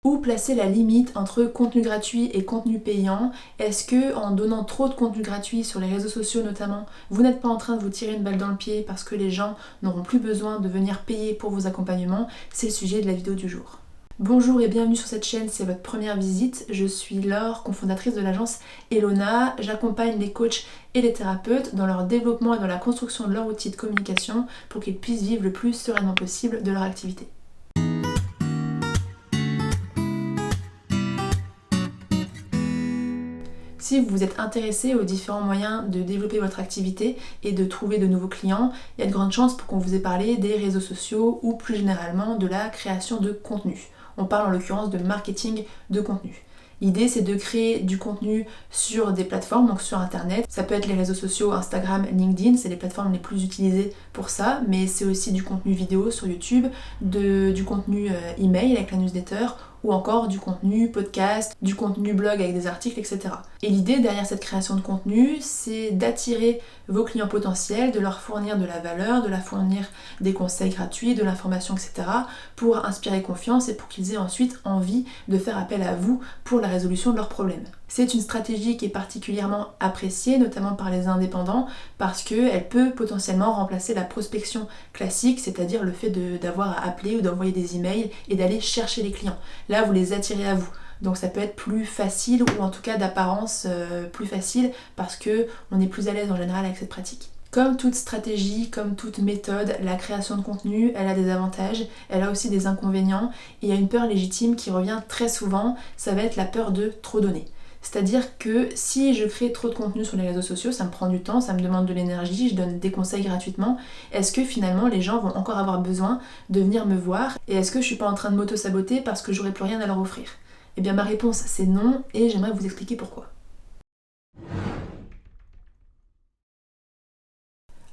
Où placer la limite entre contenu gratuit et contenu payant? Est-ce que en donnant trop de contenu gratuit sur les réseaux sociaux notamment, vous n'êtes pas en train de vous tirer une balle dans le pied parce que les gens n'auront plus besoin de venir payer pour vos accompagnements? C'est le sujet de la vidéo du jour. Bonjour et bienvenue sur cette chaîne, c'est votre première visite. Je suis Laure, cofondatrice de l'agence Elona. J'accompagne les coachs et les thérapeutes dans leur développement et dans la construction de leur outil de communication pour qu'ils puissent vivre le plus sereinement possible de leur activité. Si vous vous êtes intéressé aux différents moyens de développer votre activité et de trouver de nouveaux clients, il y a de grandes chances pour qu'on vous ait parlé des réseaux sociaux ou plus généralement de la création de contenu. On parle en l'occurrence de marketing de contenu. L'idée, c'est de créer du contenu sur des plateformes, donc sur internet. Ça peut être les réseaux sociaux, Instagram, LinkedIn, c'est les plateformes les plus utilisées pour ça, mais c'est aussi du contenu vidéo sur YouTube, du contenu email avec la newsletter, ou encore du contenu podcast, du contenu blog avec des articles, etc. Et l'idée derrière cette création de contenu, c'est d'attirer vos clients potentiels, de leur fournir de la valeur, de leur fournir des conseils gratuits, de l'information, etc. pour inspirer confiance et pour qu'ils aient ensuite envie de faire appel à vous pour la résolution de leurs problèmes. C'est une stratégie qui est particulièrement appréciée, notamment par les indépendants, parce qu'elle peut potentiellement remplacer la prospection classique, c'est-à-dire le fait d'avoir à appeler ou d'envoyer des emails et d'aller chercher les clients. Là, vous les attirez à vous. Donc ça peut être plus facile, ou en tout cas d'apparence plus facile, parce qu'on est plus à l'aise en général avec cette pratique. Comme toute stratégie, comme toute méthode, la création de contenu, elle a des avantages, elle a aussi des inconvénients, et il y a une peur légitime qui revient très souvent, ça va être la peur de trop donner. C'est-à-dire que si je crée trop de contenu sur les réseaux sociaux, ça me prend du temps, ça me demande de l'énergie, je donne des conseils gratuitement, est-ce que finalement les gens vont encore avoir besoin de venir me voir? Et est-ce que je suis pas en train de m'auto-saboter parce que j'aurai plus rien à leur offrir? Eh bien ma réponse c'est non, et j'aimerais vous expliquer pourquoi.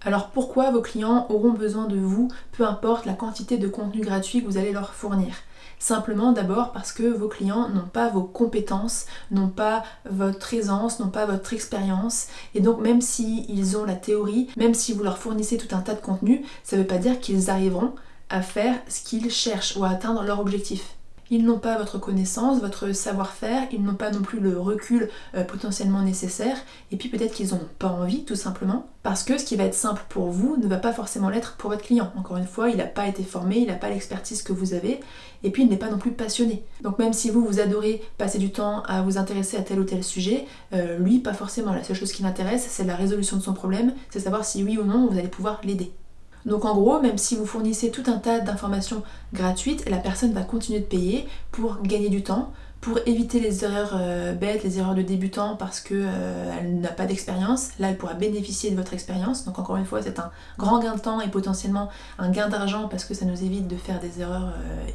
Alors pourquoi vos clients auront besoin de vous, peu importe la quantité de contenu gratuit que vous allez leur fournir? Simplement d'abord parce que vos clients n'ont pas vos compétences, n'ont pas votre aisance, n'ont pas votre expérience, et donc même s'ils ont la théorie, même si vous leur fournissez tout un tas de contenu, ça ne veut pas dire qu'ils arriveront à faire ce qu'ils cherchent ou à atteindre leur objectif. Ils n'ont pas votre connaissance, votre savoir-faire, ils n'ont pas non plus le recul potentiellement nécessaire, et puis peut-être qu'ils n'en ont pas envie tout simplement, parce que ce qui va être simple pour vous ne va pas forcément l'être pour votre client. Encore une fois, il n'a pas été formé, il n'a pas l'expertise que vous avez, et puis il n'est pas non plus passionné. Donc même si vous adorez passer du temps à vous intéresser à tel ou tel sujet, lui pas forcément. La seule chose qui l'intéresse, c'est la résolution de son problème, c'est savoir si oui ou non vous allez pouvoir l'aider. Donc en gros, même si vous fournissez tout un tas d'informations gratuites, la personne va continuer de payer pour gagner du temps, pour éviter les erreurs bêtes, les erreurs de débutant parce qu'elle n'a pas d'expérience. Là, elle pourra bénéficier de votre expérience. Donc encore une fois, c'est un grand gain de temps et potentiellement un gain d'argent parce que ça nous évite de faire des erreurs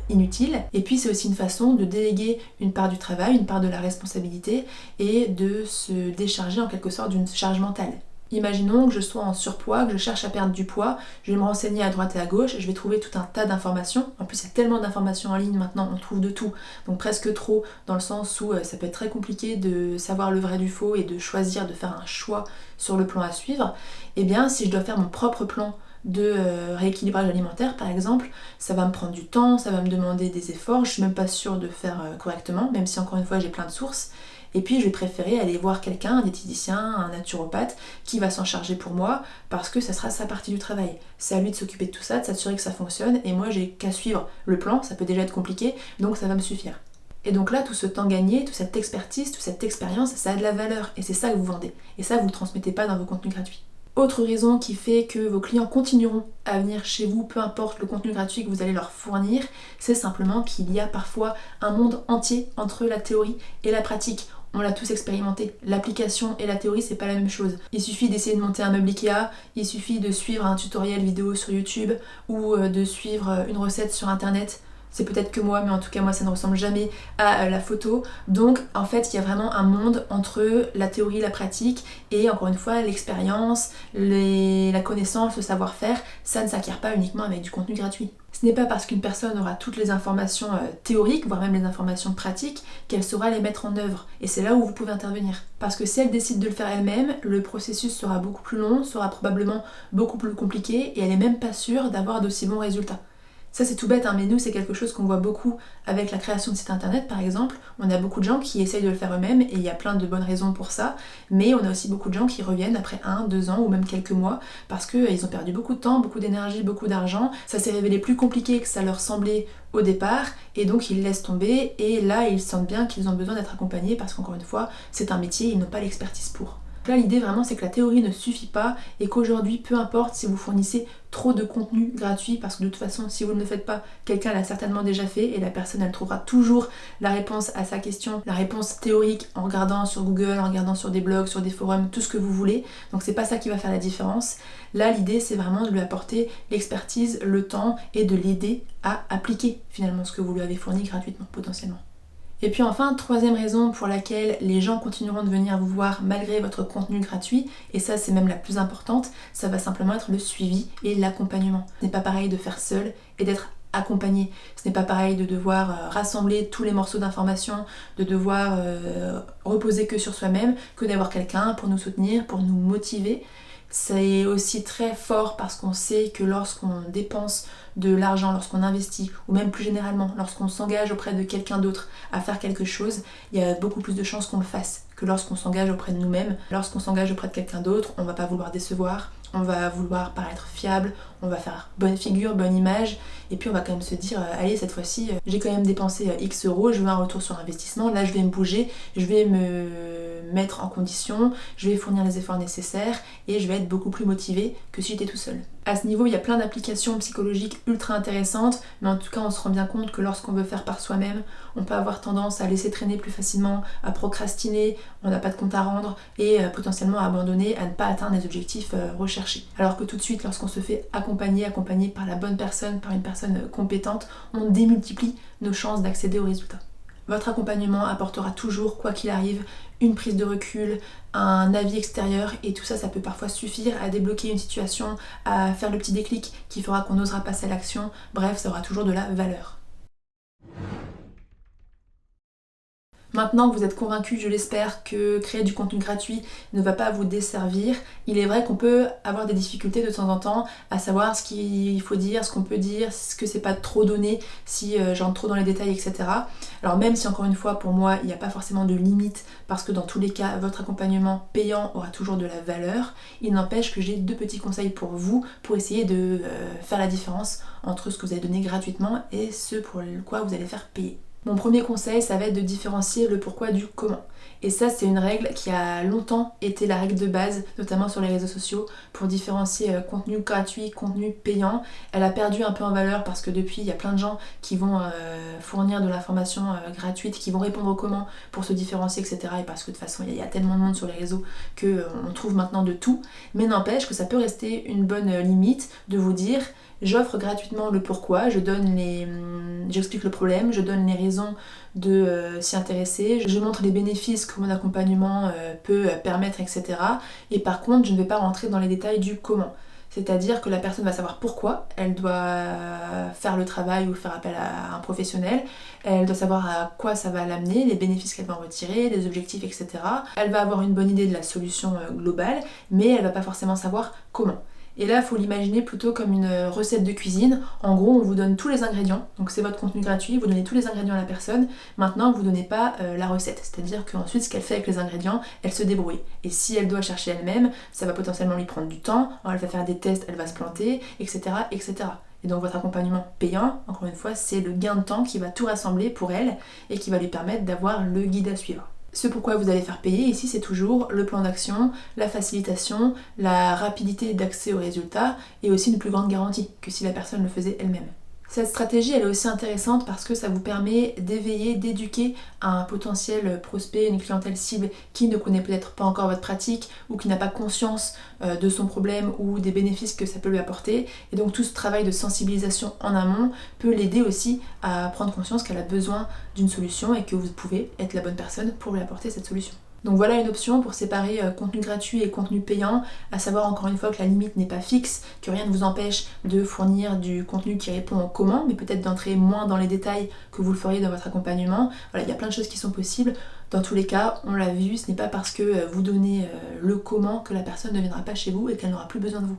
inutiles. Et puis c'est aussi une façon de déléguer une part du travail, une part de la responsabilité et de se décharger en quelque sorte d'une charge mentale. Imaginons que je sois en surpoids, que je cherche à perdre du poids, je vais me renseigner à droite et à gauche, je vais trouver tout un tas d'informations. En plus, il y a tellement d'informations en ligne maintenant, on trouve de tout, donc presque trop, dans le sens où ça peut être très compliqué de savoir le vrai du faux et de choisir, de faire un choix sur le plan à suivre. Eh bien, si je dois faire mon propre plan de rééquilibrage alimentaire par exemple, ça va me prendre du temps, ça va me demander des efforts, je suis même pas sûre de faire correctement, même si encore une fois j'ai plein de sources. Et puis je vais préférer aller voir quelqu'un, un diététicien, un naturopathe, qui va s'en charger pour moi, parce que ça sera sa partie du travail. C'est à lui de s'occuper de tout ça, de s'assurer que ça fonctionne, et moi j'ai qu'à suivre le plan, ça peut déjà être compliqué, donc ça va me suffire. Et donc là, tout ce temps gagné, toute cette expertise, toute cette expérience, ça a de la valeur, et c'est ça que vous vendez. Et ça, vous ne le transmettez pas dans vos contenus gratuits. Autre raison qui fait que vos clients continueront à venir chez vous, peu importe le contenu gratuit que vous allez leur fournir, c'est simplement qu'il y a parfois un monde entier entre la théorie et la pratique. On l'a tous expérimenté. L'application et la théorie, c'est pas la même chose. Il suffit d'essayer de monter un meuble Ikea, il suffit de suivre un tutoriel vidéo sur YouTube ou de suivre une recette sur internet. C'est peut-être que moi, mais en tout cas moi ça ne ressemble jamais à la photo. Donc en fait il y a vraiment un monde entre la théorie, la pratique et encore une fois l'expérience, la connaissance, le savoir-faire. Ça ne s'acquiert pas uniquement avec du contenu gratuit. Ce n'est pas parce qu'une personne aura toutes les informations théoriques, voire même les informations pratiques, qu'elle saura les mettre en œuvre. Et c'est là où vous pouvez intervenir. Parce que si elle décide de le faire elle-même, le processus sera beaucoup plus long, sera probablement beaucoup plus compliqué et elle n'est même pas sûre d'avoir d'aussi bons résultats. Ça c'est tout bête, hein, mais nous c'est quelque chose qu'on voit beaucoup avec la création de sites internet par exemple. On a beaucoup de gens qui essayent de le faire eux-mêmes et il y a plein de bonnes raisons pour ça, mais on a aussi beaucoup de gens qui reviennent après 1, 2 ans ou même quelques mois parce qu'ils ont perdu beaucoup de temps, beaucoup d'énergie, beaucoup d'argent. Ça s'est révélé plus compliqué que ça leur semblait au départ et donc ils laissent tomber et là ils sentent bien qu'ils ont besoin d'être accompagnés parce qu'encore une fois c'est un métier, ils n'ont pas l'expertise pour. Là l'idée vraiment c'est que la théorie ne suffit pas et qu'aujourd'hui peu importe si vous fournissez trop de contenu gratuit parce que de toute façon si vous ne le faites pas, quelqu'un l'a certainement déjà fait et la personne elle trouvera toujours la réponse à sa question, la réponse théorique en regardant sur Google, en regardant sur des blogs, sur des forums, tout ce que vous voulez. Donc c'est pas ça qui va faire la différence. Là l'idée c'est vraiment de lui apporter l'expertise, le temps et de l'aider à appliquer finalement ce que vous lui avez fourni gratuitement potentiellement. Et puis enfin, troisième raison pour laquelle les gens continueront de venir vous voir malgré votre contenu gratuit, et ça c'est même la plus importante, ça va simplement être le suivi et l'accompagnement. Ce n'est pas pareil de faire seul et d'être accompagné. Ce n'est pas pareil de devoir rassembler tous les morceaux d'informations, de devoir reposer que sur soi-même, que d'avoir quelqu'un pour nous soutenir, pour nous motiver. C'est aussi très fort parce qu'on sait que lorsqu'on dépense de l'argent, lorsqu'on investit, ou même plus généralement, lorsqu'on s'engage auprès de quelqu'un d'autre à faire quelque chose, il y a beaucoup plus de chances qu'on le fasse que lorsqu'on s'engage auprès de nous-mêmes. Lorsqu'on s'engage auprès de quelqu'un d'autre, on va pas vouloir décevoir, on va vouloir paraître fiable, on va faire bonne figure, bonne image, et puis on va quand même se dire allez cette fois-ci j'ai quand même dépensé X euros, je veux un retour sur investissement, là je vais me bouger, je vais me mettre en condition, je vais fournir les efforts nécessaires et je vais être beaucoup plus motivée que si j'étais tout seul. À ce niveau, il y a plein d'applications psychologiques ultra intéressantes, mais en tout cas on se rend bien compte que lorsqu'on veut faire par soi-même, on peut avoir tendance à laisser traîner plus facilement, à procrastiner, on n'a pas de compte à rendre et potentiellement à abandonner, à ne pas atteindre les objectifs recherchés. Alors que tout de suite, lorsqu'on se fait accompagner par la bonne personne, par une personne compétente, on démultiplie nos chances d'accéder aux résultats. Votre accompagnement apportera toujours, quoi qu'il arrive, une prise de recul, un avis extérieur et tout ça, ça peut parfois suffire à débloquer une situation, à faire le petit déclic qui fera qu'on osera passer à l'action. Bref, ça aura toujours de la valeur. Maintenant que vous êtes convaincu, je l'espère, que créer du contenu gratuit ne va pas vous desservir, il est vrai qu'on peut avoir des difficultés de temps en temps à savoir ce qu'il faut dire, ce qu'on peut dire, ce que c'est pas trop donné, si j'entre trop dans les détails, etc. Alors même si encore une fois, pour moi, il n'y a pas forcément de limite, parce que dans tous les cas, votre accompagnement payant aura toujours de la valeur, il n'empêche que j'ai 2 petits conseils pour vous, pour essayer de faire la différence entre ce que vous allez donner gratuitement et ce pour quoi vous allez faire payer. Mon premier conseil, ça va être de différencier le pourquoi du comment. Et ça, c'est une règle qui a longtemps été la règle de base, notamment sur les réseaux sociaux, pour différencier contenu gratuit, contenu payant. Elle a perdu un peu en valeur parce que depuis, il y a plein de gens qui vont fournir de l'information gratuite, qui vont répondre au comment pour se différencier, etc. Et parce que de toute façon, il y a tellement de monde sur les réseaux qu'on trouve maintenant de tout. Mais n'empêche que ça peut rester une bonne limite de vous dire j'offre gratuitement le pourquoi, j'explique le problème, je donne les raisons de s'y intéresser, je montre les bénéfices que mon accompagnement peut permettre, etc. Et par contre, je ne vais pas rentrer dans les détails du comment. C'est-à-dire que la personne va savoir pourquoi elle doit faire le travail ou faire appel à un professionnel, elle doit savoir à quoi ça va l'amener, les bénéfices qu'elle va en retirer, les objectifs, etc. Elle va avoir une bonne idée de la solution globale, mais elle va pas forcément savoir comment. Et là, il faut l'imaginer plutôt comme une recette de cuisine. En gros, on vous donne tous les ingrédients, donc c'est votre contenu gratuit, vous donnez tous les ingrédients à la personne. Maintenant, vous ne donnez pas la recette, c'est-à-dire qu'ensuite, ce qu'elle fait avec les ingrédients, elle se débrouille. Et si elle doit chercher elle-même, ça va potentiellement lui prendre du temps, elle va faire des tests, elle va se planter, etc., etc. Et donc votre accompagnement payant, encore une fois, c'est le gain de temps qui va tout rassembler pour elle et qui va lui permettre d'avoir le guide à suivre. Ce pourquoi vous allez faire payer ici, c'est toujours le plan d'action, la facilitation, la rapidité d'accès aux résultats et aussi une plus grande garantie que si la personne le faisait elle-même. Cette stratégie, elle est aussi intéressante parce que ça vous permet d'éveiller, d'éduquer un potentiel prospect, une clientèle cible qui ne connaît peut-être pas encore votre pratique ou qui n'a pas conscience de son problème ou des bénéfices que ça peut lui apporter. Et donc tout ce travail de sensibilisation en amont peut l'aider aussi à prendre conscience qu'elle a besoin d'une solution et que vous pouvez être la bonne personne pour lui apporter cette solution. Donc voilà une option pour séparer contenu gratuit et contenu payant, à savoir encore une fois que la limite n'est pas fixe, que rien ne vous empêche de fournir du contenu qui répond au comment, mais peut-être d'entrer moins dans les détails que vous le feriez dans votre accompagnement. Voilà, il y a plein de choses qui sont possibles. Dans tous les cas, on l'a vu, ce n'est pas parce que vous donnez le comment que la personne ne viendra pas chez vous et qu'elle n'aura plus besoin de vous.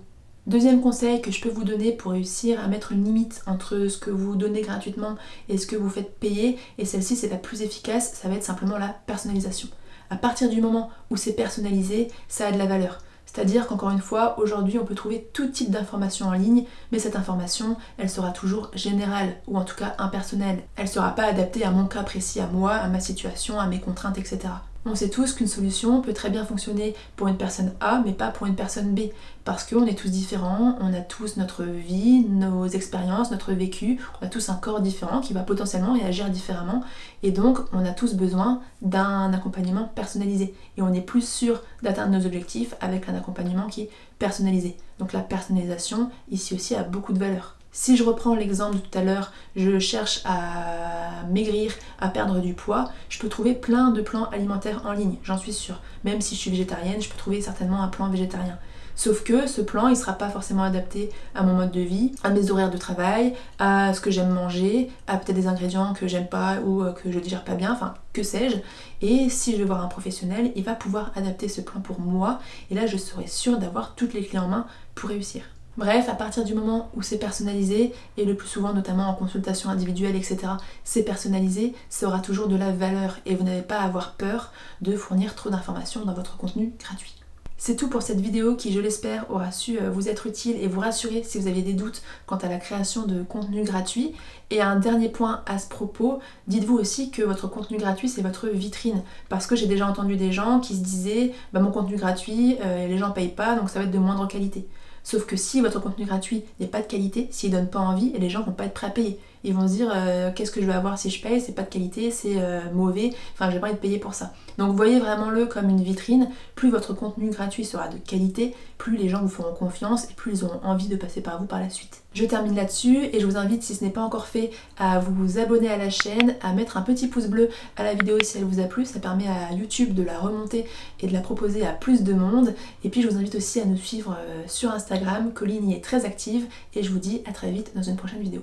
Deuxième conseil que je peux vous donner pour réussir à mettre une limite entre ce que vous donnez gratuitement et ce que vous faites payer, et celle-ci c'est la plus efficace, ça va être simplement la personnalisation. À partir du moment où c'est personnalisé, ça a de la valeur. C'est-à-dire qu'encore une fois, aujourd'hui on peut trouver tout type d'informations en ligne, mais cette information, elle sera toujours générale, ou en tout cas impersonnelle. Elle ne sera pas adaptée à mon cas précis, à moi, à ma situation, à mes contraintes, etc. On sait tous qu'une solution peut très bien fonctionner pour une personne A, mais pas pour une personne B. Parce qu'on est tous différents, on a tous notre vie, nos expériences, notre vécu, on a tous un corps différent qui va potentiellement réagir différemment. Et donc, on a tous besoin d'un accompagnement personnalisé. Et on est plus sûr d'atteindre nos objectifs avec un accompagnement qui est personnalisé. Donc la personnalisation, ici aussi, a beaucoup de valeur. Si je reprends l'exemple de tout à l'heure, je cherche à maigrir, à perdre du poids, je peux trouver plein de plans alimentaires en ligne, j'en suis sûre. Même si je suis végétarienne, je peux trouver certainement un plan végétarien. Sauf que ce plan, il ne sera pas forcément adapté à mon mode de vie, à mes horaires de travail, à ce que j'aime manger, à peut-être des ingrédients que j'aime pas ou que je digère pas bien, enfin que sais-je. Et si je vais voir un professionnel, il va pouvoir adapter ce plan pour moi. Et là, je serai sûre d'avoir toutes les clés en main pour réussir. Bref, à partir du moment où c'est personnalisé, et le plus souvent notamment en consultation individuelle, etc., c'est personnalisé, ça aura toujours de la valeur et vous n'avez pas à avoir peur de fournir trop d'informations dans votre contenu gratuit. C'est tout pour cette vidéo qui, je l'espère, aura su vous être utile et vous rassurer si vous aviez des doutes quant à la création de contenu gratuit. Et un dernier point à ce propos, dites-vous aussi que votre contenu gratuit c'est votre vitrine. Parce que j'ai déjà entendu des gens qui se disaient mon contenu gratuit, les gens payent pas donc ça va être de moindre qualité. Sauf que si votre contenu gratuit n'est pas de qualité, s'il donne pas envie, et les gens vont pas être prêts à payer. Ils vont se dire qu'est-ce que je vais avoir si je paye, c'est pas de qualité, c'est mauvais, enfin j'ai pas envie de payer pour ça. Donc voyez vraiment le comme une vitrine, plus votre contenu gratuit sera de qualité, plus les gens vous feront confiance et plus ils auront envie de passer par vous par la suite. Je termine là-dessus et je vous invite, si ce n'est pas encore fait, à vous abonner à la chaîne, à mettre un petit pouce bleu à la vidéo si elle vous a plu, ça permet à YouTube de la remonter et de la proposer à plus de monde. Et puis je vous invite aussi à nous suivre sur Instagram, Colline y est très active et je vous dis à très vite dans une prochaine vidéo.